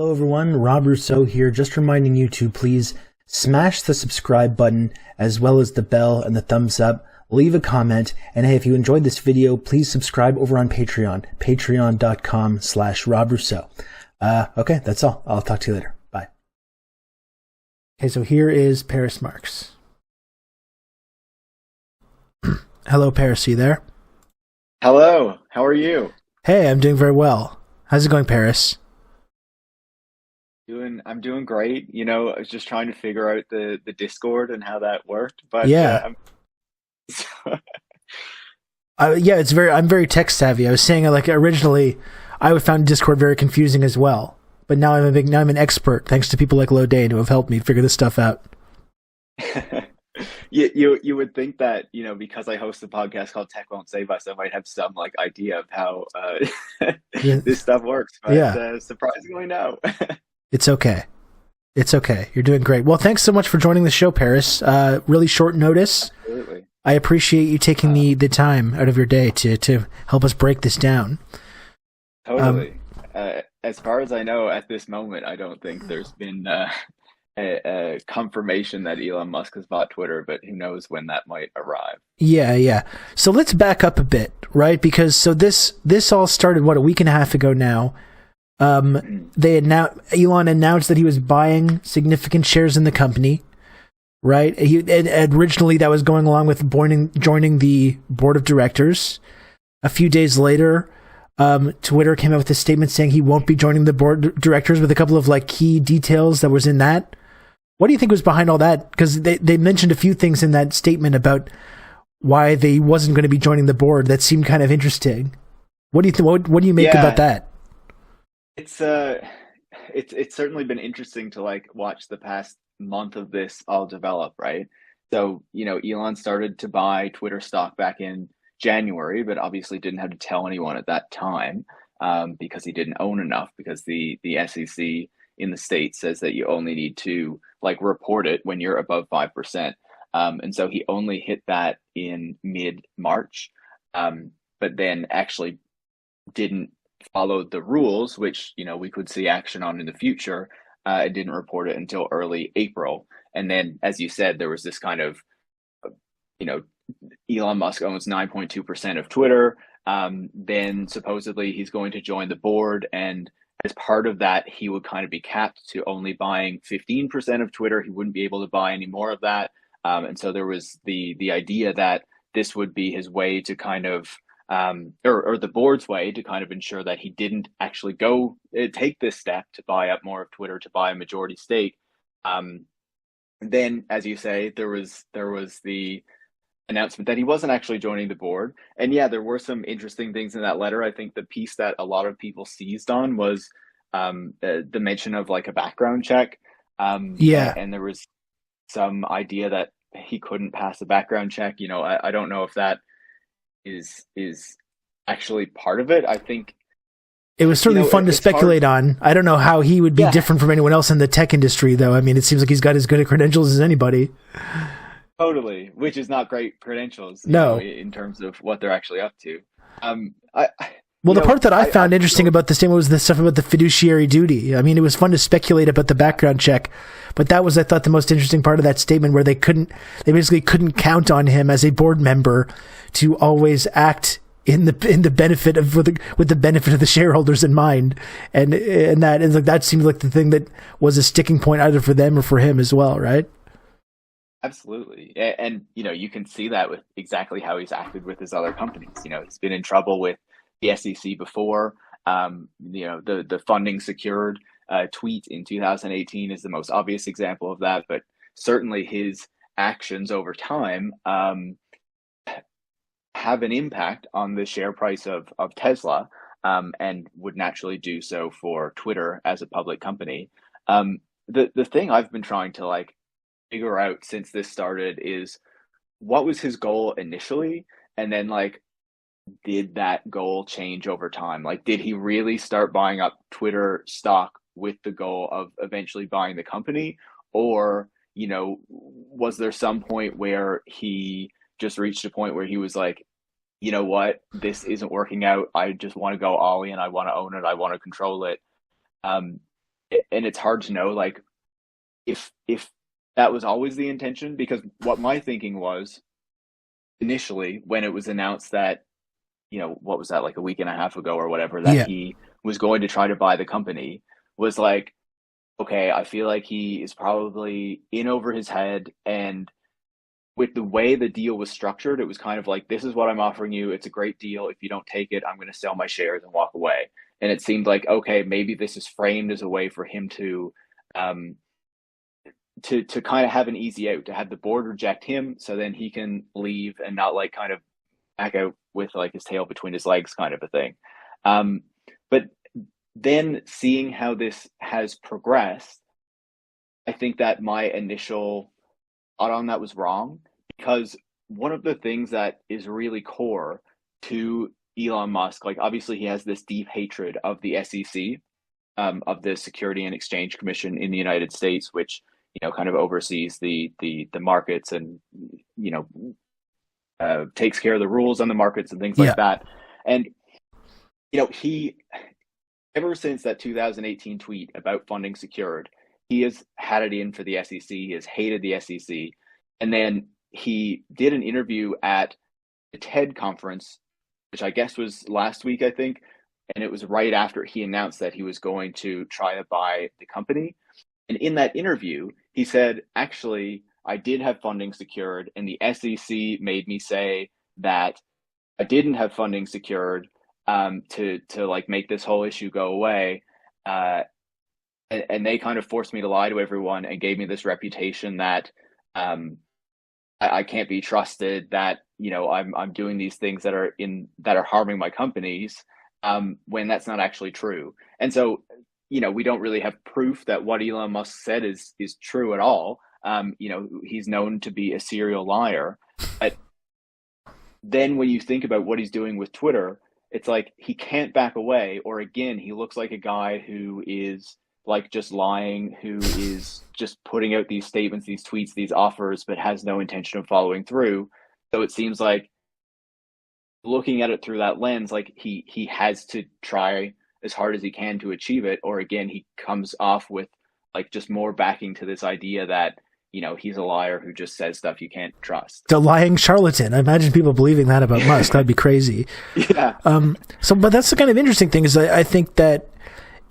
Hello everyone, Rob Rousseau here, just reminding you to please smash the subscribe button as well as the bell and the thumbs up, leave a comment, and hey, if you enjoyed this video, please subscribe over on Patreon, patreon.com/Rob Rousseau. Okay, that's all. I'll talk to you later. Bye. Okay, so here is Paris Marx. Hello, Paris, are you there? Hello, how are you? Hey, I'm doing very well. How's it going, Paris? I'm doing great. I was just trying to figure out the Discord and how that worked, but Yeah. Yeah, I'm very tech savvy. I was saying, like, originally I found Discord very confusing as well, but now I'm an expert thanks to people like Lodane who have helped me figure this stuff out. you would think that, because I host a podcast called Tech Won't Save Us, I might have some like idea of how Yeah. this stuff works, but Yeah. surprisingly no. It's okay. It's okay. You're doing great. Well, thanks so much for joining the show, Paris. Really short notice. Absolutely. I appreciate you taking the time out of your day to help us break this down. Totally. As far as I know, at this moment, I don't think there's been a confirmation that Elon Musk has bought Twitter, but who knows when that might arrive. Yeah. So let's back up a bit, right? Because this all started, a week and a half ago now. Elon announced that he was buying significant shares in the company, right? And originally that was going along with joining the board of directors. A few days later, Twitter came out with a statement saying he won't be joining the board of directors, with a couple of like key details that was in that. What do you think was behind all that? Because they mentioned a few things in that statement about why they wasn't going to be joining the board that seemed kind of interesting. What do you think? What do you make about that? It's certainly been interesting to like watch the past month of this all develop, right? So, Elon started to buy Twitter stock back in January, but obviously didn't have to tell anyone at that time, because he didn't own enough, because the SEC in the States says that you only need to like report it when you're above 5%. And so he only hit that in mid-March, but then actually didn't follow the rules, which, we could see action on in the future. It didn't report it until early April. And then, as you said, there was this kind of, Elon Musk owns 9.2% of Twitter. Then supposedly he's going to join the board. And as part of that, he would kind of be capped to only buying 15% of Twitter. He wouldn't be able to buy any more of that. And so there was the idea that this would be his way to kind of, or the board's way to kind of ensure that he didn't actually take this step to buy up more of Twitter, to buy a majority stake. Then, as you say, there was the announcement that he wasn't actually joining the board. And yeah, there were some interesting things in that letter. I think the piece that a lot of people seized on was the mention of like a background check. And there was some idea that he couldn't pass a background check. I don't know if that is actually part of it. I think it was certainly fun to speculate on. I don't know how he would be different from anyone else in the tech industry, though. I mean, it seems like he's got as good a credentials as anybody. Totally, which is not great credentials, in terms of what they're actually up to. The part that I found interesting about the statement was the stuff about the fiduciary duty. I mean, it was fun to speculate about the background check, but that was, I thought, the most interesting part of that statement, where they basically couldn't count on him as a board member to always act in the benefit of with the benefit of the shareholders in mind, and that seemed like the thing that was a sticking point either for them or for him as well, right? Absolutely. And, you can see that with exactly how he's acted with his other companies. He's been in trouble with the SEC before. The funding secured tweet in 2018 is the most obvious example of that. But certainly his actions over time have an impact on the share price of Tesla, and would naturally do so for Twitter as a public company. The thing I've been trying to like figure out since this started is, what was his goal initially, and then like, did that goal change over time? Like, did he really start buying up Twitter stock with the goal of eventually buying the company, or was there some point where he just reached a point where he was like, you know what, this isn't working out, I just want to go all in, I want to own it, I want to control it. and it's hard to know like if that was always the intention, because what my thinking was initially when it was announced that, what was that, like a week and a half ago or whatever, that Yeah. he was going to try to buy the company, was like, okay, I feel like he is probably in over his head. And with the way the deal was structured, it was kind of like, this is what I'm offering you. It's a great deal. If you don't take it, I'm going to sell my shares and walk away. And it seemed like, okay, maybe this is framed as a way for him um, to kind of have an easy out, to have the board reject him, so then he can leave and not like kind of back out with like his tail between his legs, kind of a thing. Um, but then seeing how this has progressed, I think that my initial thought on that was wrong, because one of the things that is really core to Elon Musk, like obviously he has this deep hatred of the SEC, of the Security and Exchange Commission in the United States, which kind of oversees the markets and takes care of the rules on the markets and things Yeah. like that. And he, ever since that 2018 tweet about funding secured, he has had it in for the SEC. He has hated the SEC. And then he did an interview at the TED conference, which I guess was last week, I think. And it was right after he announced that he was going to try to buy the company. And in that interview, he said, actually, I did have funding secured, and the SEC made me say that I didn't have funding secured, to like make this whole issue go away. And they kind of forced me to lie to everyone and gave me this reputation that I can't be trusted, that I'm doing these things that are harming my companies, when that's not actually true. And so we don't really have proof that what Elon Musk said is true at all. He's known to be a serial liar. But then when you think about what he's doing with Twitter, it's like he can't back away, or again, he looks like a guy who is like just lying, who is just putting out these statements, these tweets, these offers, but has no intention of following through. So it seems like, looking at it through that lens, like he has to try as hard as he can to achieve it, or again, he comes off with like just more backing to this idea that he's a liar who just says stuff you can't trust. The lying charlatan. I imagine people believing that about Musk. That'd be crazy. Yeah. But that's the kind of interesting thing, is I think that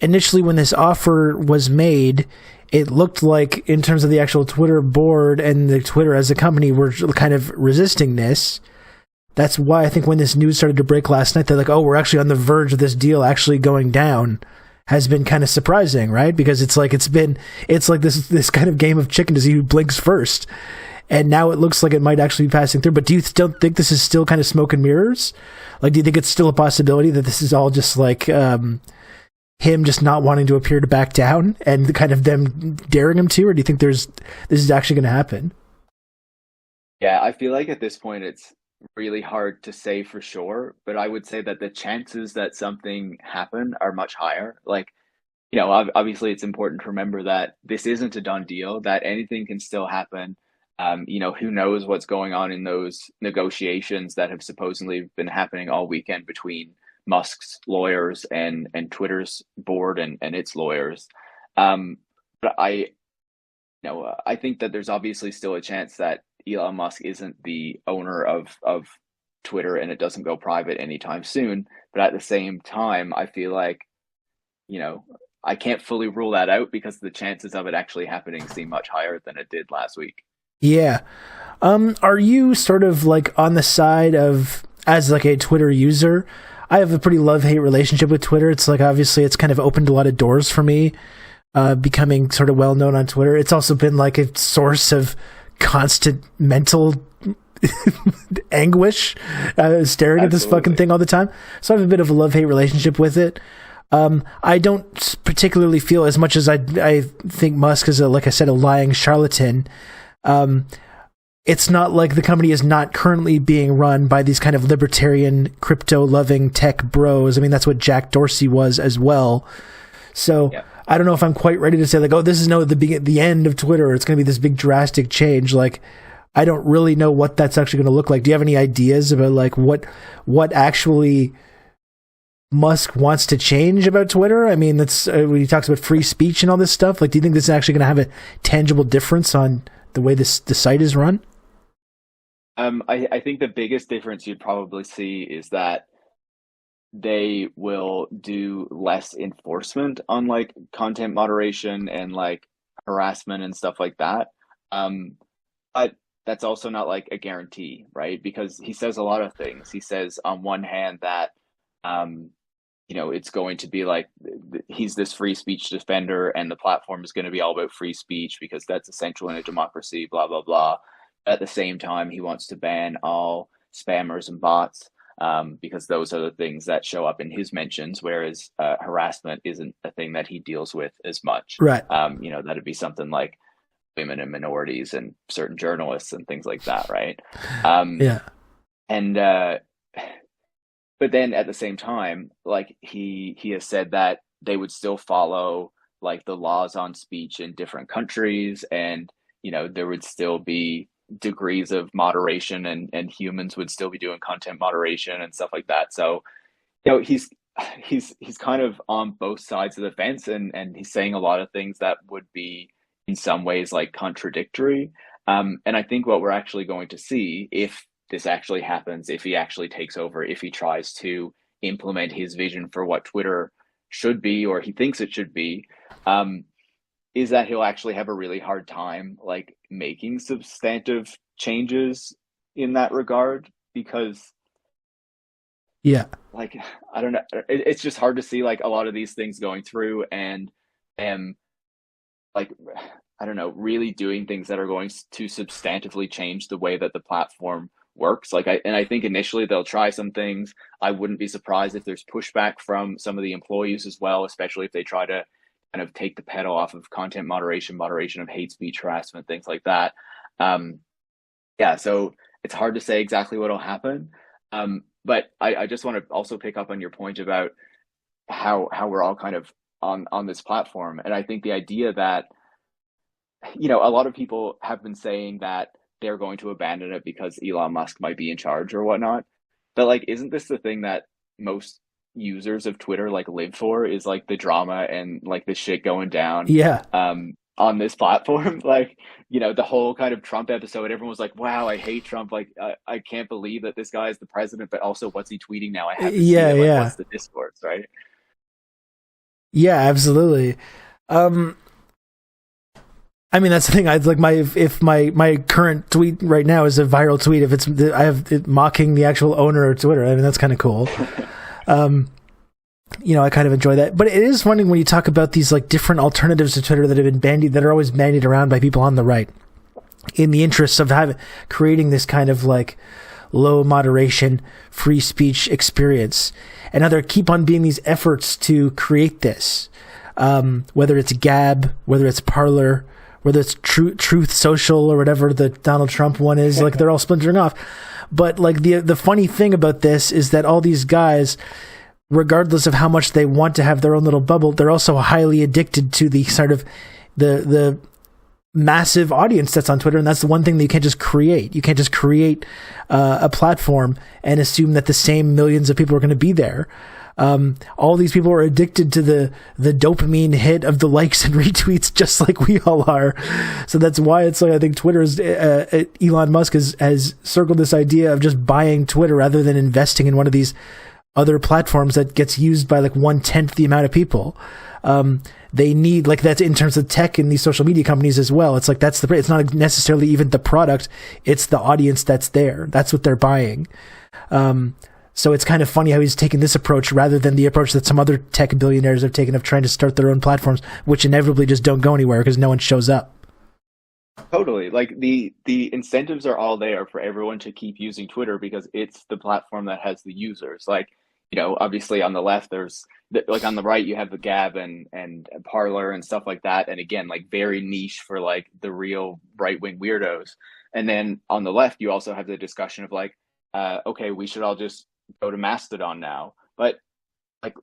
initially when this offer was made, it looked like, in terms of the actual Twitter board and the Twitter as a company, were kind of resisting this. That's why I think when this news started to break last night, they're like, oh, we're actually on the verge of this deal actually going down, has been kind of surprising, right? Because it's like this kind of game of chicken to see who blinks first. And now it looks like it might actually be passing through. But do you still think this is still kind of smoke and mirrors? Like, do you think it's still a possibility that this is all just like him just not wanting to appear to back down and kind of them daring him to? Or do you think this is actually going to happen? Yeah, I feel like at this point it's really hard to say for sure, but I would say that the chances that something happen are much higher. Like, obviously it's important to remember that this isn't a done deal, that anything can still happen. Who knows what's going on in those negotiations that have supposedly been happening all weekend between Musk's lawyers and Twitter's board and its lawyers. But I think that there's obviously still a chance that Elon Musk isn't the owner of Twitter and it doesn't go private anytime soon. But at the same time, I feel like, I can't fully rule that out, because the chances of it actually happening seem much higher than it did last week. Yeah. Are you sort of like on the side of, as like a Twitter user? I have a pretty love-hate relationship with Twitter. It's like, obviously it's kind of opened a lot of doors for me, becoming sort of well-known on Twitter. It's also been like a source of constant mental anguish, staring at this fucking thing all the time. So I have a bit of a love-hate relationship with it. I don't particularly feel, as much as I think Musk is, like I said, a lying charlatan. It's not like the company is not currently being run by these kind of libertarian, crypto-loving tech bros. I mean, that's what Jack Dorsey was as well. So yeah. I don't know if I'm quite ready to say like, oh, this is the end of Twitter. It's going to be this big drastic change. Like, I don't really know what that's actually going to look like. Do you have any ideas about like what actually Musk wants to change about Twitter? I mean, that's when he talks about free speech and all this stuff. Like, do you think this is actually going to have a tangible difference on the way the site is run? I think the biggest difference you'd probably see is that they will do less enforcement on like content moderation and like harassment and stuff like that. But that's also not like a guarantee, right? Because he says a lot of things. He says on one hand that um, it's going to be like he's this free speech defender and the platform is going to be all about free speech because that's essential in a democracy, blah, blah, blah. At the same time, he wants to ban all spammers and bots because those are the things that show up in his mentions, whereas harassment isn't a thing that he deals with as much. Right. That'd be something like women and minorities and certain journalists and things like that, right? Yeah. And but then at the same time, like he has said that they would still follow like the laws on speech in different countries, and there would still be degrees of moderation, and humans would still be doing content moderation and stuff like that. So he's kind of on both sides of the fence, and he's saying a lot of things that would be in some ways like contradictory. And I think what we're actually going to see, if this actually happens, if he actually takes over, if he tries to implement his vision for what Twitter should be, or he thinks it should be, is that he'll actually have a really hard time like making substantive changes in that regard, because like I don't know, it's just hard to see like a lot of these things going through and like I don't know, really doing things that are going to substantively change the way that the platform works. I think initially they'll try some things. I wouldn't be surprised if there's pushback from some of the employees as well, especially if they try to kind of take the pedal off of content moderation of hate speech, harassment, things like that. So it's hard to say exactly what'll happen. But I just want to also pick up on your point about how we're all kind of on this platform. And I think the idea that, a lot of people have been saying that they're going to abandon it because Elon Musk might be in charge or whatnot. But like, isn't this the thing that most users of Twitter like live for, is like the drama and like the shit going down on this platform? Like, the whole kind of Trump episode, everyone was like, wow, I hate Trump. Like, I can't believe that this guy is the president, but also what's he tweeting now? I have to see it. Like, what's the discourse, right? Yeah, absolutely. I mean, that's the thing. I'd like if my current tweet right now is a viral tweet, if I have it mocking the actual owner of Twitter. I mean, that's kind of cool. I kind of enjoy that. But it is funny when you talk about these like different alternatives to Twitter that have been bandied, that are always bandied around by people on the right, in the interests of creating this kind of like low moderation, free speech experience. And now there keep on being these efforts to create this, whether it's Gab, whether it's Parler, whether it's Truth Social or whatever the Donald Trump one is. Like, they're all splintering off. But like the funny thing about this is that all these guys, regardless of how much they want to have their own little bubble, they're also highly addicted to the sort of the massive audience that's on Twitter. And that's the one thing that you can't just create. You can't just create a platform and assume that the same millions of people are going to be there. All these people are addicted to the dopamine hit of the likes and retweets, just like we all are. So that's why it's like, I think Twitter's Elon Musk has circled this idea of just buying Twitter rather than investing in one of these other platforms that gets used by like 1/10 the amount of people. They need, like, that's in terms of tech and these social media companies as well. It's like, it's not necessarily even the product, it's the audience that's there. That's what they're buying. So it's kind of funny how he's taken this approach rather than the approach that some other tech billionaires have taken of trying to start their own platforms, which inevitably just don't go anywhere because no one shows up. Totally. Like the incentives are all there for everyone to keep using Twitter because it's the platform that has the users. Like, obviously on the left, like on the right, you have the Gab and Parler and stuff like that. And again, like very niche for like the real right-wing weirdos. And then on the left, you also have the discussion of like, okay, we should all just go to Mastodon now. But like,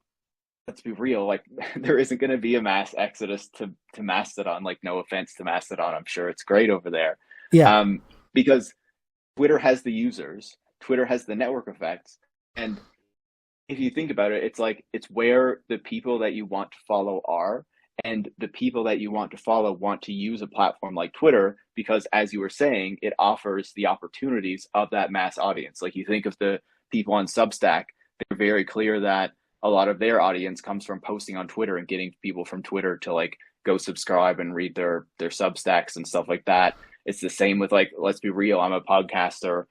let's be real, like there isn't going to be a mass exodus to Mastodon. Like, no offense to Mastodon, I'm sure it's great over there. Yeah. Because Twitter has the users, Twitter has the network effects, and if you think about it, it's like it's where the people that you want to follow are, and the people that you want to follow want to use a platform like Twitter because, as you were saying, it offers the opportunities of that mass audience. Like you think of the people on Substack, they're very clear that a lot of their audience comes from posting on Twitter and getting people from Twitter to like go subscribe and read their Substacks and stuff like that. It's the same with like, let's be real, I'm a podcaster.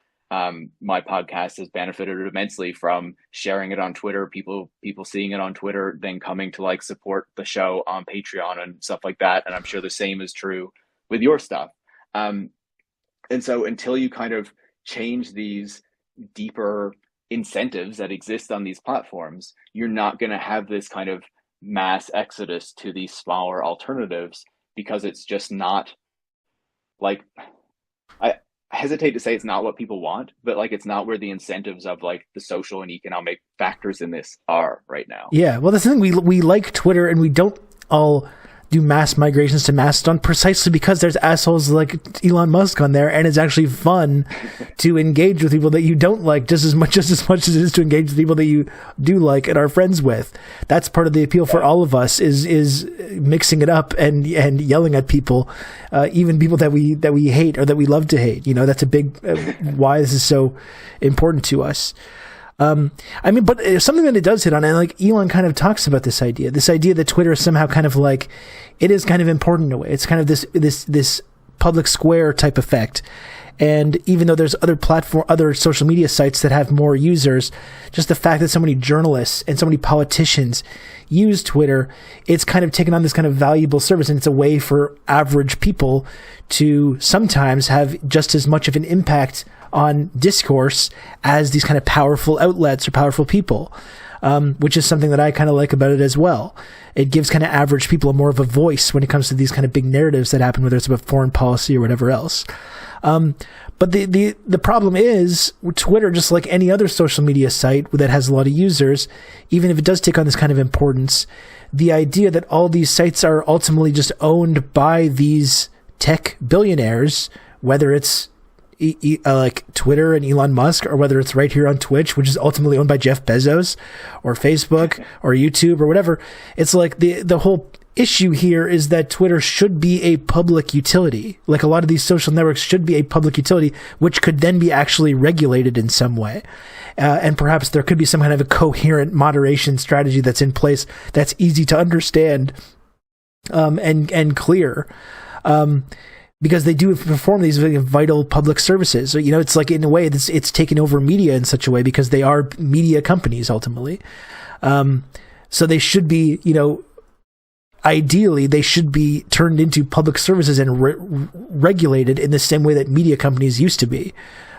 My podcast has benefited immensely from sharing it on Twitter, people seeing it on Twitter, then coming to like support the show on Patreon and stuff like that. And I'm sure the same is true with your stuff. Um, and so until you kind of change these deeper incentives that exist on these platforms, you're not going to have this kind of mass exodus to these smaller alternatives because it's just not like I hesitate to say it's not what people want, but like it's not where the incentives of like the social and economic factors in this are right now. Yeah, well, that's the thing. We like Twitter, and we don't all do mass migrations to Mastodon precisely because there's assholes like Elon Musk on there, and it's actually fun to engage with people that you don't like just as much as it is to engage with people that you do like and are friends with. That's part of the appeal for all of us is mixing it up and yelling at people, even people that we hate or that we love to hate. You know, that's a big why this is so important to us. I mean, but something that it does hit on, and like Elon kind of talks about this idea that Twitter is somehow kind of like, it is kind of important in a way. It's kind of this public square type effect. And even though there's other social media sites that have more users, just the fact that so many journalists and so many politicians use Twitter, it's kind of taken on this kind of valuable service. And it's a way for average people to sometimes have just as much of an impact on discourse as these kind of powerful outlets or powerful people, which is something that I kind of like about it as well. It gives kind of average people more of a voice when it comes to these kind of big narratives that happen, whether it's about foreign policy or whatever else. But the problem is Twitter, just like any other social media site that has a lot of users, even if it does take on this kind of importance, the idea that all these sites are ultimately just owned by these tech billionaires, whether it's like Twitter and Elon Musk, or whether it's right here on Twitch, which is ultimately owned by Jeff Bezos, or Facebook or YouTube or whatever. It's like the whole issue here is that Twitter should be a public utility. Like a lot of these social networks should be a public utility, which could then be actually regulated in some way. And perhaps there could be some kind of a coherent moderation strategy that's in place that's easy to understand, and clear. Because they do perform these vital public services. So, you know, it's like in a way it's taken over media in such a way because they are media companies ultimately. So they should be, you know, ideally they should be turned into public services and regulated in the same way that media companies used to be.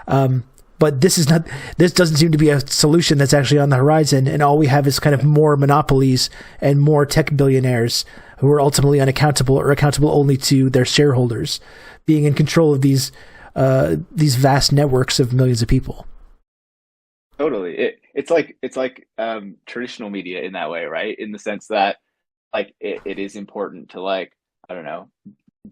But this doesn't seem to be a solution that's actually on the horizon. And all we have is kind of more monopolies and more tech billionaires who are ultimately unaccountable or accountable only to their shareholders being in control of these vast networks of millions of people. Totally. It's like traditional media in that way, right? In the sense that like it is important to like, I don't know,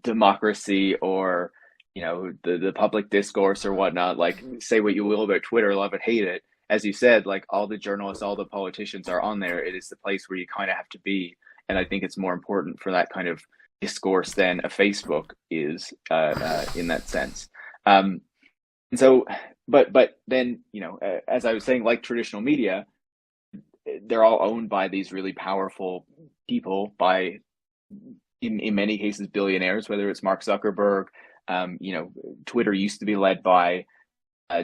democracy or, you know, the public discourse or whatnot. Like say what you will about Twitter, love it, hate it. As you said, like all the journalists, all the politicians are on there. It is the place where you kind of have to be. And I think it's more important for that kind of discourse than a Facebook is in that sense. And so, but then, you know, as I was saying, like traditional media, they're all owned by these really powerful people, by in many cases billionaires, whether it's Mark Zuckerberg. You know, Twitter used to be led by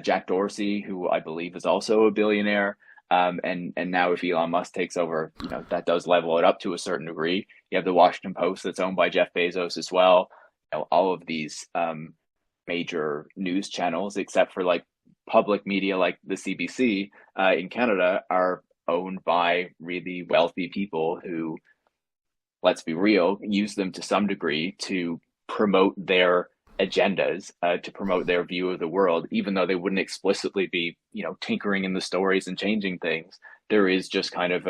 Jack Dorsey, who I believe is also a billionaire. And now if Elon Musk takes over, you know, that does level it up to a certain degree. You have the Washington Post that's owned by Jeff Bezos as well. You know, all of these major news channels, except for like public media like the CBC in Canada, are owned by really wealthy people who, let's be real, use them to some degree to promote their agendas, to promote their view of the world, even though they wouldn't explicitly be, you know, tinkering in the stories and changing things. There is just kind of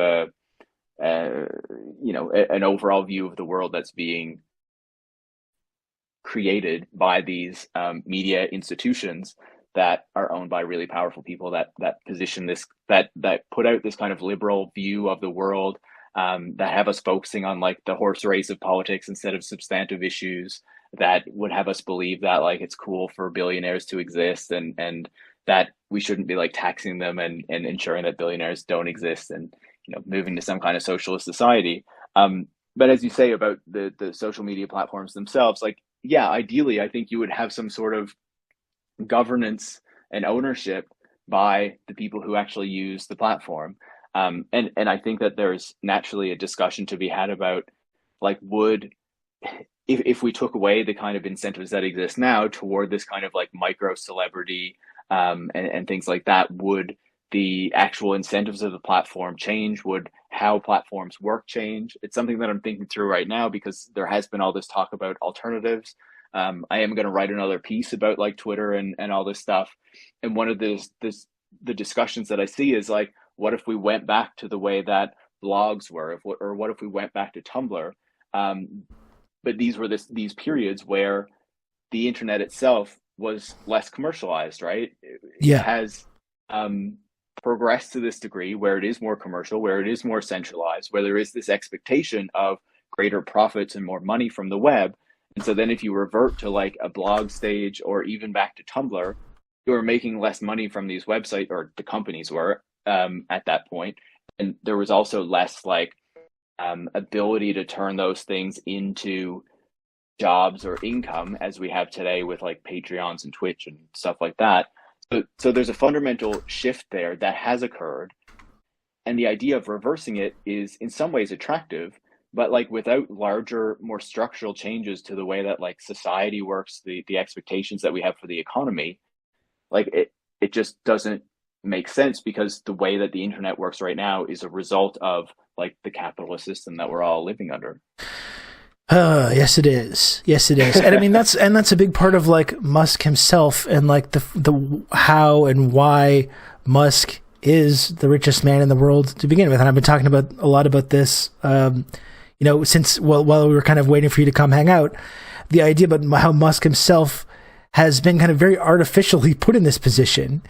an overall view of the world that's being created by these media institutions that are owned by really powerful people that position this, that put out this kind of liberal view of the world, that have us focusing on like the horse race of politics instead of substantive issues, that would have us believe that like it's cool for billionaires to exist, and that we shouldn't be like taxing them and ensuring that billionaires don't exist, and moving to some kind of socialist society. But as you say about the social media platforms themselves, like yeah, ideally I think you would have some sort of governance and ownership by the people who actually use the platform. And I think that there's naturally a discussion to be had about like would, if we took away the kind of incentives that exist now toward this kind of like micro celebrity, and things like that, would the actual incentives of the platform change? Would how platforms work change? It's something that I'm thinking through right now because there has been all this talk about alternatives. I am going to write another piece about like Twitter and all this stuff. And one of the discussions that I see is like, what if we went back to the way that blogs were, or what if we went back to Tumblr? But these were these periods where the internet itself was less commercialized, right? It Yeah. has progressed to this degree where it is more commercial, where it is more centralized, where there is this expectation of greater profits and more money from the web. And so then if you revert to like a blog stage or even back to Tumblr, you're making less money from these websites, or the companies were, at that point. And there was also less like ability to turn those things into jobs or income as we have today with like Patreons and Twitch and stuff like that. So there's a fundamental shift there that has occurred. And the idea of reversing it is in some ways attractive, but like without larger, more structural changes to the way that like society works, the expectations that we have for the economy, like it just doesn't make sense, because the way that the internet works right now is a result of like the capitalist system that we're all living under. Yes, it is. Yes, it is. And I mean, that's a big part of like Musk himself, and like the how and why Musk is the richest man in the world to begin with. And I've been talking about a lot about this, since while we were kind of waiting for you to come hang out, the idea about how Musk himself has been kind of very artificially put in this position,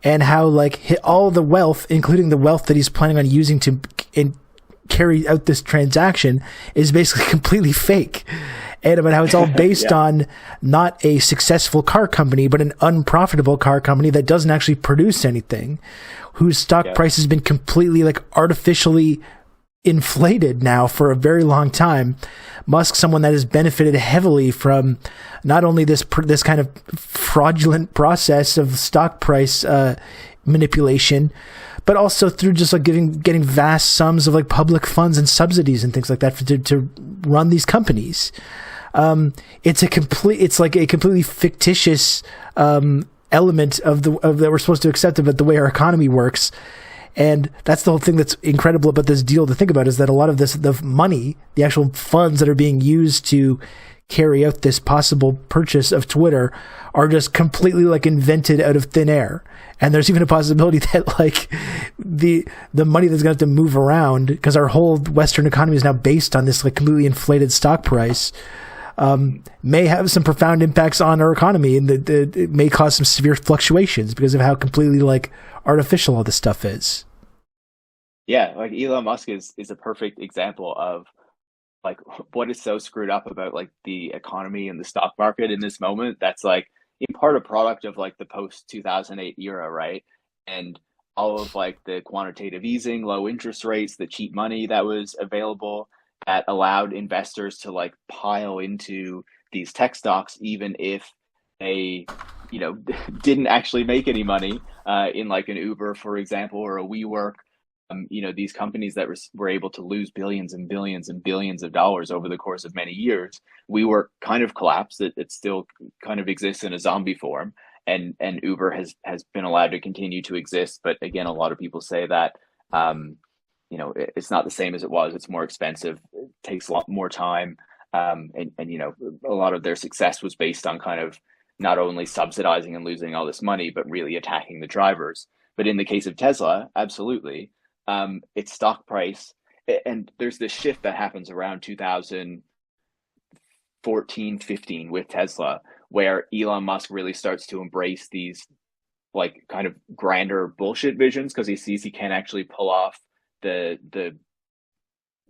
and how like all the wealth, including the wealth that he's planning on using to carry out this transaction, is basically completely fake, and about how it's all based Yeah. on not a successful car company, but an unprofitable car company that doesn't actually produce anything, whose stock Yeah. price has been completely like artificially inflated now for a very long time. Musk, someone that has benefited heavily from not only this kind of fraudulent process of stock price manipulation, but also through just like getting vast sums of like public funds and subsidies and things like that to run these companies. It's like a completely fictitious element of that we're supposed to accept about the way our economy works. And that's the whole thing that's incredible about this deal to think about, is that a lot of the money, the actual funds that are being used to carry out this possible purchase of Twitter, are just completely like invented out of thin air. And there's even a possibility that like the money that's going to have to move around, because our whole Western economy is now based on this like completely inflated stock price, may have some profound impacts on our economy, and it may cause some severe fluctuations because of how completely like artificial all this stuff is. Yeah, like Elon Musk is a perfect example of like what is so screwed up about like the economy and the stock market in this moment. That's like in part a product of like the post 2008 era, right? And all of like the quantitative easing, low interest rates, the cheap money that was available, that allowed investors to like pile into these tech stocks even if they didn't actually make any money, in like an Uber, for example, or a WeWork. These companies that were able to lose billions and billions and billions of dollars over the course of many years. WeWork kind of collapsed. It still kind of exists in a zombie form, and Uber has been allowed to continue to exist. But again, a lot of people say that it's not the same as it was. It's more expensive. It takes a lot more time, and a lot of their success was based on kind of not only subsidizing and losing all this money, but really attacking the drivers. But in the case of Tesla, absolutely, its stock price, and there's this shift that happens around 2014, 15 with Tesla, where Elon Musk really starts to embrace these like kind of grander bullshit visions because he sees he can't actually pull off the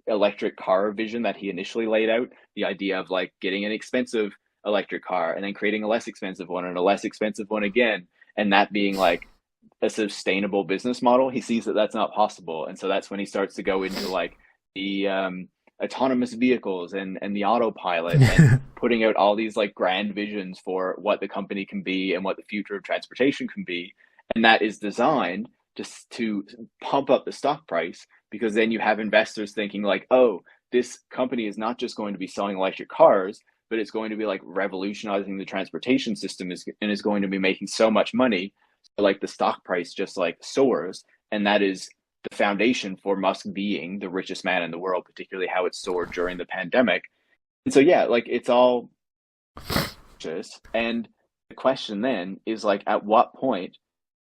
electric car vision that he initially laid out. The idea of like getting an expensive electric car and then creating a less expensive one and a less expensive one again, and that being like a sustainable business model. He sees that that's not possible, and so that's when he starts to go into like the autonomous vehicles and the autopilot and putting out all these like grand visions for what the company can be and what the future of transportation can be. And that is designed just to pump up the stock price, because then you have investors thinking like, oh, this company is not just going to be selling electric cars, but it's going to be like revolutionizing the transportation system and is going to be making so much money. So like the stock price just like soars. And that is the foundation for Musk being the richest man in the world, particularly how it soared during the pandemic. And so, yeah, like it's all just, and the question then is like, at what point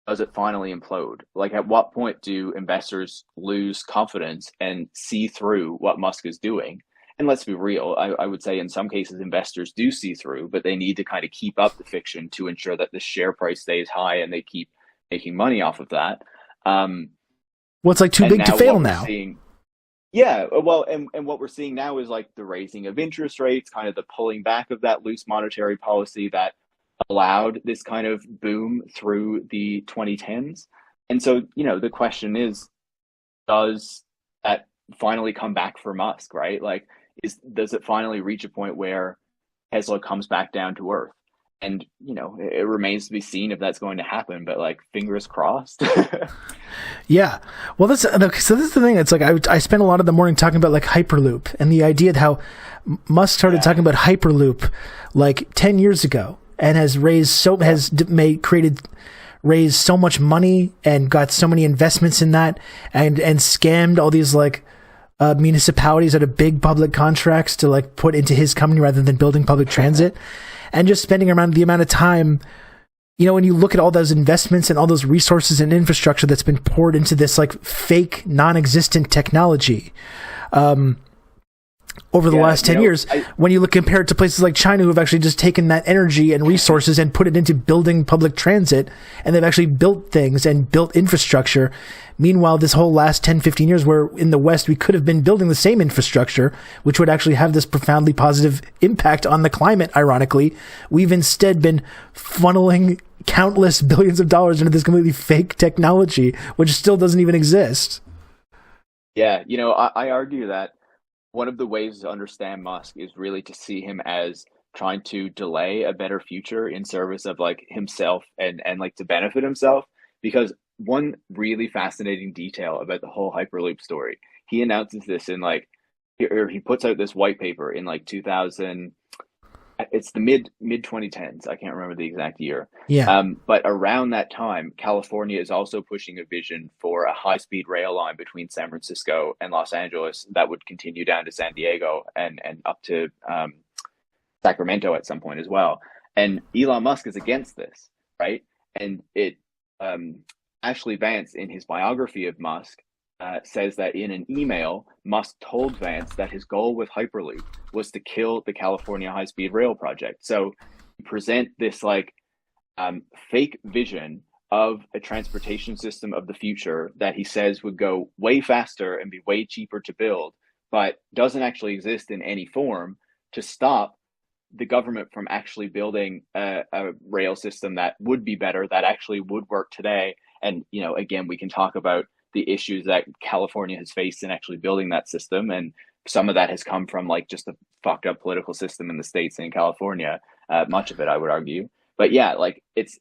does it finally implode? Like, at what point do investors lose confidence and see through what Musk is doing? And let's be real, I would say in some cases investors do see through, but they need to kind of keep up the fiction to ensure that the share price stays high and they keep making money off of that. Well, it's like too big to fail now. Yeah, well, and what we're seeing now is like the raising of interest rates, kind of the pulling back of that loose monetary policy that allowed this kind of boom through the 2010s. And so, you know, the question is, does that finally come back for Musk, right? Like, does it finally reach a point where Tesla comes back down to earth? And, you know, it remains to be seen if that's going to happen, but like fingers crossed. Yeah. Well, so this is the thing. It's like I spent a lot of the morning talking about like Hyperloop and the idea of how Musk started talking about Hyperloop like 10 years ago and has raised so much money and got so many investments in that and scammed all these like municipalities out of big public contracts to like put into his company rather than building public transit. And just spending around the amount of time, you know, when you look at all those investments and all those resources and infrastructure that's been poured into this like fake, non-existent technology over the last 10 years, when you compare it to places like China who have actually just taken that energy and resources and put it into building public transit, and they've actually built things and built infrastructure. Meanwhile, this whole last 10, 15 years where in the West we could have been building the same infrastructure, which would actually have this profoundly positive impact on the climate, ironically, we've instead been funneling countless billions of dollars into this completely fake technology, which still doesn't even exist. Yeah, you know, I argue that one of the ways to understand Musk is really to see him as trying to delay a better future in service of like himself and like to benefit himself. Because one really fascinating detail about the whole Hyperloop story, he announces this in like, or he puts out this white paper in like 2000. It's the mid 2010s. I can't remember the exact year. Yeah. But around that time, California is also pushing a vision for a high-speed rail line between San Francisco and Los Angeles that would continue down to San Diego and up to Sacramento at some point as well. And Elon Musk is against this, right? And it Ashley Vance, in his biography of Musk, says that in an email, Musk told Vance that his goal with Hyperloop was to kill the California high-speed rail project. So you present this like fake vision of a transportation system of the future that he says would go way faster and be way cheaper to build, but doesn't actually exist in any form, to stop the government from actually building a rail system that would be better, that actually would work today. And, you know, again, we can talk about the issues that California has faced in actually building that system. And some of that has come from like just the fucked up political system in the States and in California, much of it, I would argue. But yeah, like it's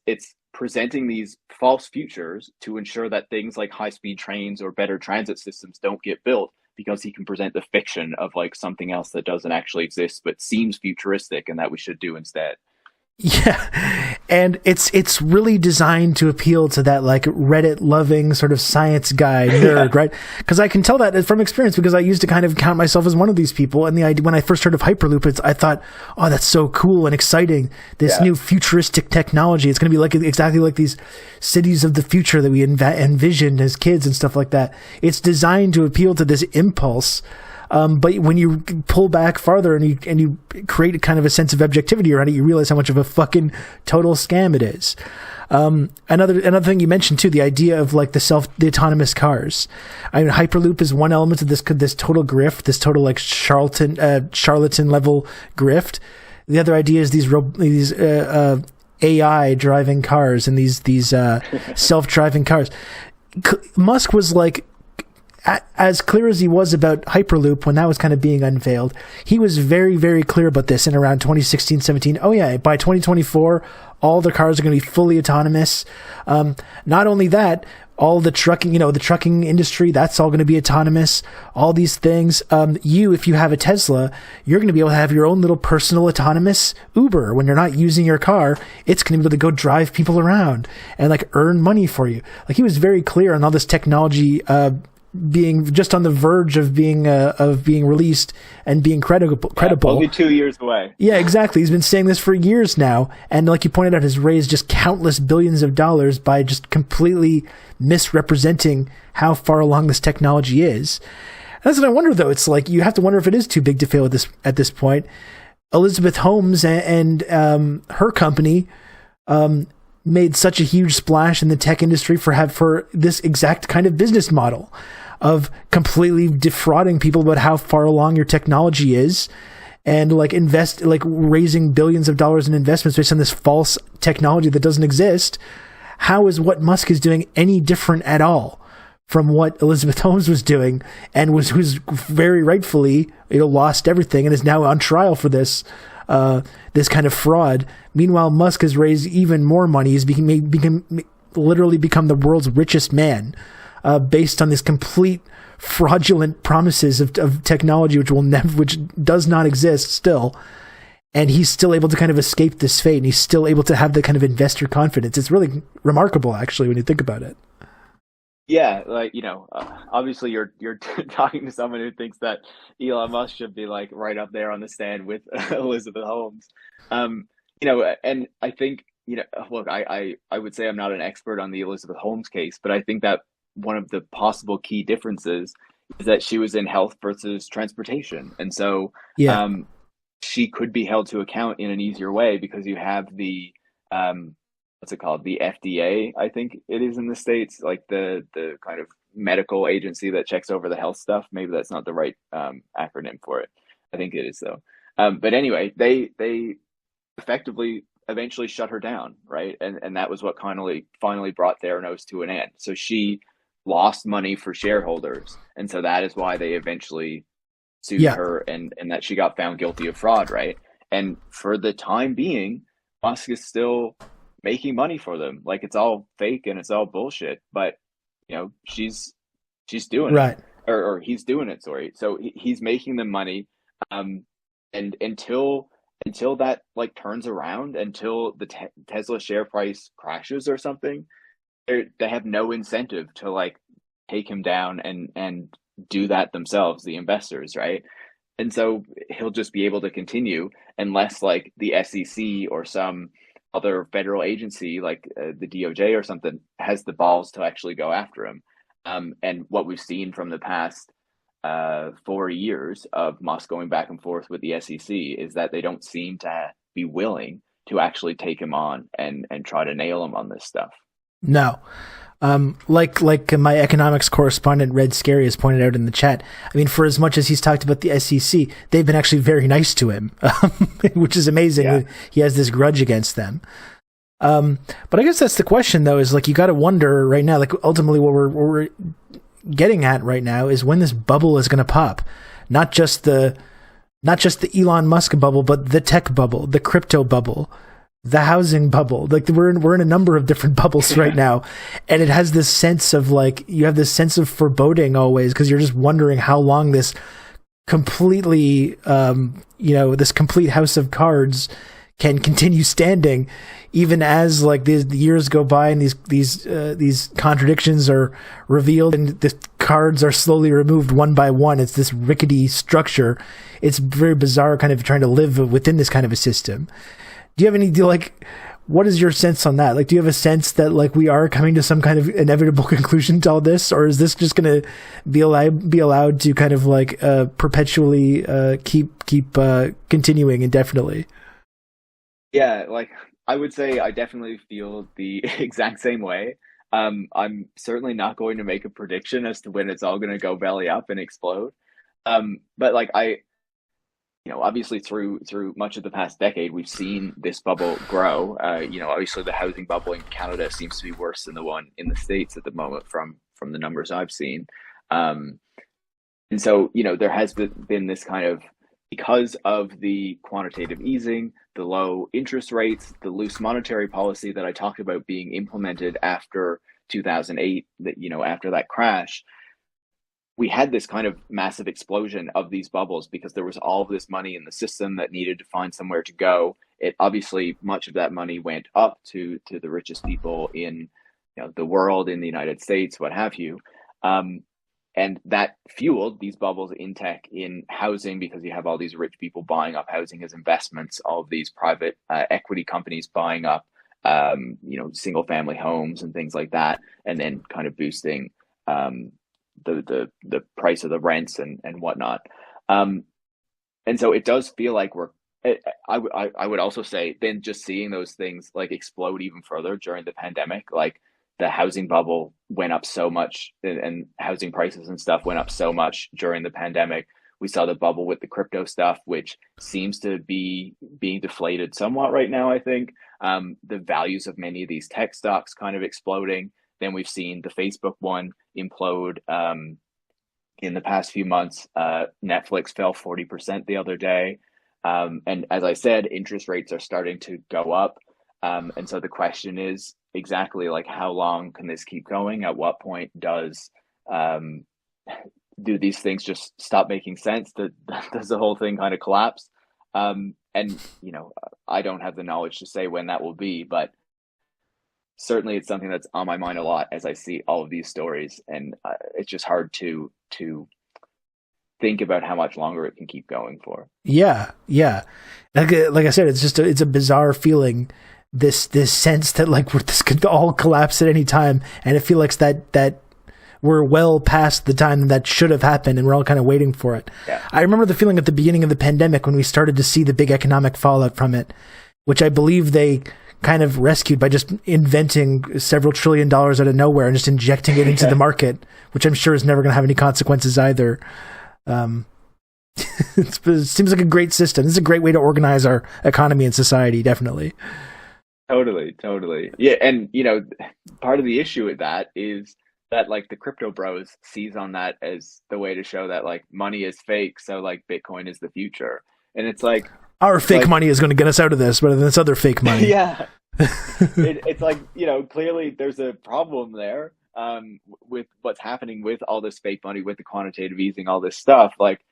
presenting these false futures to ensure that things like high-speed trains or better transit systems don't get built, because he can present the fiction of like something else that doesn't actually exist but seems futuristic and that we should do instead. Yeah, and it's really designed to appeal to that like Reddit loving sort of science guy nerd, right? Because I can tell that from experience, because I used to kind of count myself as one of these people. And the idea, when I first heard of Hyperloop, I thought, oh, that's so cool and exciting. This new futuristic technology. It's going to be like exactly like these cities of the future that we envisioned as kids and stuff like that. It's designed to appeal to this impulse But when you pull back farther and you create a kind of a sense of objectivity around it, you realize how much of a fucking total scam it is. Another thing you mentioned too, the idea of like the autonomous cars. I mean, Hyperloop is one element of this total grift, this total like charlatan level grift. The other idea is these AI driving cars and these self-driving cars. Musk was like, as clear as he was about Hyperloop when that was kind of being unveiled, he was very, very clear about this in around 2016, 17. Oh yeah, by 2024, all the cars are going to be fully autonomous. Not only that, all the trucking, the trucking industry, that's all going to be autonomous. All these things. If you have a Tesla, you're going to be able to have your own little personal autonomous Uber. When you're not using your car, it's going to be able to go drive people around and like earn money for you. Like he was very clear on all this technology, being just on the verge of being released and being credible. Only 2 years away. Yeah, exactly. He's been saying this for years now, and like you pointed out, has raised just countless billions of dollars by just completely misrepresenting how far along this technology is. That's what I wonder, though. It's like you have to wonder if it is too big to fail at this point. Elizabeth Holmes and her company made such a huge splash in the tech industry for this exact kind of business model of completely defrauding people about how far along your technology is, and raising billions of dollars in investments based on this false technology that doesn't exist. How is what Musk is doing any different at all from what Elizabeth Holmes was doing, and who's very rightfully lost everything and is now on trial for this kind of fraud? Meanwhile, Musk has raised even more money. He's literally become the world's richest man, based on this complete fraudulent promises of technology, which does not exist still. And he's still able to kind of escape this fate, and he's still able to have the kind of investor confidence. It's really remarkable, actually, when you think about it. Yeah, obviously you're talking to someone who thinks that Elon Musk should be like right up there on the stand with Elizabeth Holmes. And I think, look, I would say I'm not an expert on the Elizabeth Holmes case, but I think that one of the possible key differences is that she was in health versus transportation. And so she could be held to account in an easier way because you have the what's it called? The FDA, I think it is in the States, like the kind of medical agency that checks over the health stuff. Maybe that's not the right acronym for it. I think it is though. But anyway, they effectively eventually shut her down, right? And that was what finally brought Theranos to an end. So she lost money for shareholders, and so that is why they eventually sued her, and that she got found guilty of fraud, right? And for the time being, Musk is still making money for them. Like it's all fake and it's all bullshit, but she's doing it, or he's doing it. Sorry. So he's making them money, and until that like turns around, until the Tesla share price crashes or something, they have no incentive to like take him down and do that themselves, the investors, right? And so he'll just be able to continue unless like the SEC or some other federal agency like the DOJ or something has the balls to actually go after him. And what we've seen from the past 4 years of Musk going back and forth with the SEC is that they don't seem to be willing to actually take him on and try to nail him on this stuff. No. Like my economics correspondent Red Scary has pointed out in the chat, I mean, for as much as he's talked about the SEC, they've been actually very nice to him, which is amazing. Yeah. He has this grudge against them. But I guess that's the question, though, is like you got to wonder right now, like ultimately what we're getting at right now is when this bubble is going to pop, not just the Elon Musk bubble, but the tech bubble, the crypto bubble, the housing bubble. Like we're in a number of different bubbles right now, and it has this sense of like you have this sense of foreboding always because you're just wondering how long this completely this complete house of cards can continue standing, even as like the years go by and these contradictions are revealed and the cards are slowly removed one by one. It's this rickety structure. It's very bizarre, kind of trying to live within this kind of a system. Do you have any what is your sense on that? Like, do you have a sense that like we are coming to some kind of inevitable conclusion to all this, or is this just going to be allowed to kind of like perpetually keep continuing indefinitely? Yeah, like I would say I definitely feel the exact same way. I'm certainly not going to make a prediction as to when it's all going to go belly up and explode. But like obviously through much of the past decade, we've seen this bubble grow. Obviously the housing bubble in Canada seems to be worse than the one in the States at the moment from the numbers I've seen. And so, there has been this kind of, because of the quantitative easing, the low interest rates, the loose monetary policy that I talked about being implemented after 2008, after that crash, we had this kind of massive explosion of these bubbles because there was all of this money in the system that needed to find somewhere to go. It obviously, much of that money went up to the richest people in the world, in the United States, what have you. And that fueled these bubbles in tech, in housing, because you have all these rich people buying up housing as investments, all of these private equity companies buying up, single family homes and things like that, and then kind of boosting the price of the rents and whatnot. And so it does feel like I would also say then just seeing those things like explode even further during the pandemic, like the housing bubble went up so much and housing prices and stuff went up so much during the pandemic. We saw the bubble with the crypto stuff, which seems to be being deflated somewhat right now, I think. The values of many of these tech stocks kind of exploding. Then we've seen the Facebook one implode in the past few months. Netflix fell 40% the other day. And as I said, interest rates are starting to go up. And so the question is exactly like, how long can this keep going? At what point do these things just stop making sense? Does the whole thing kind of collapse? And, I don't have the knowledge to say when that will be, but certainly it's something that's on my mind a lot as I see all of these stories. And it's just hard to think about how much longer it can keep going for. Yeah. Like I said, it's a bizarre feeling. This sense that like this could all collapse at any time, and it feels like that we're well past the time that should have happened, and we're all kind of waiting for it. Yeah. I remember the feeling at the beginning of the pandemic when we started to see the big economic fallout from it, which I believe they kind of rescued by just inventing several $1 trillion out of nowhere and just injecting it into the market, which I'm sure is never going to have any consequences either. It seems like a great system. This is a great way to organize our economy and society, definitely. Totally. Yeah, and part of the issue with that is that like the crypto bros seize on that as the way to show that like money is fake, so like Bitcoin is the future. And it's like our fake money is going to get us out of this, rather than this other fake money. Yeah. It's like, clearly there's a problem there with what's happening with all this fake money, with the quantitative easing, all this stuff. Like,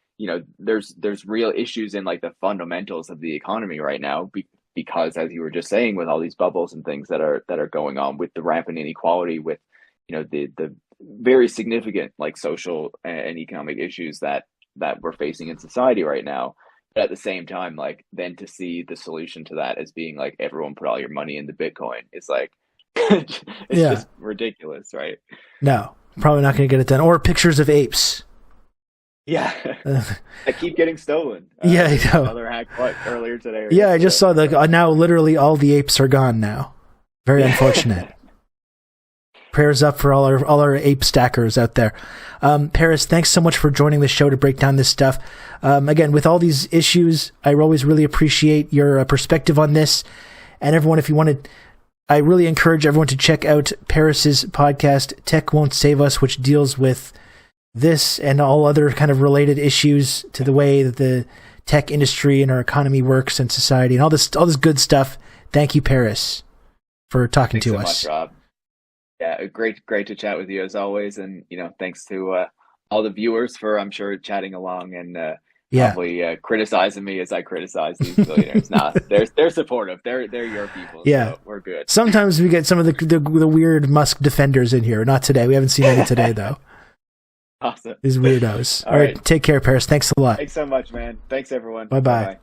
there's real issues in like the fundamentals of the economy right now, because as you were just saying, with all these bubbles and things that are going on, with the rampant inequality, with the very significant like social and economic issues that we're facing in society right now. But at the same time, like, then to see the solution to that as being like, everyone put all your money into Bitcoin, is like it's just ridiculous, right? No, probably not going to get it done. Or pictures of apes. Yeah, I keep getting stolen. Yeah, I know. Another hack earlier today. Yeah, I just saw now literally all the apes are gone now. Very unfortunate. Prayers up for all our ape stackers out there. Paris, thanks so much for joining the show to break down this stuff. Again, with all these issues, I always really appreciate your perspective on this. And everyone, if you wanted, I really encourage everyone to check out Paris's podcast, Tech Won't Save Us, which deals with this and all other kind of related issues to the way that the tech industry and our economy works and society and all this good stuff. Thank you, Paris, for talking to us. Thanks so much, Rob. Yeah, great to chat with you as always, and thanks to all the viewers for, I'm sure, chatting along and probably criticizing me as I criticize these billionaires. Nah, they're supportive. They're your people. Yeah, so we're good. Sometimes we get some of the weird Musk defenders in here. Not today. We haven't seen any today though. Awesome. These weirdos. All right, take care, Paris. Thanks a lot. Thanks so much, man. Thanks everyone. Bye bye.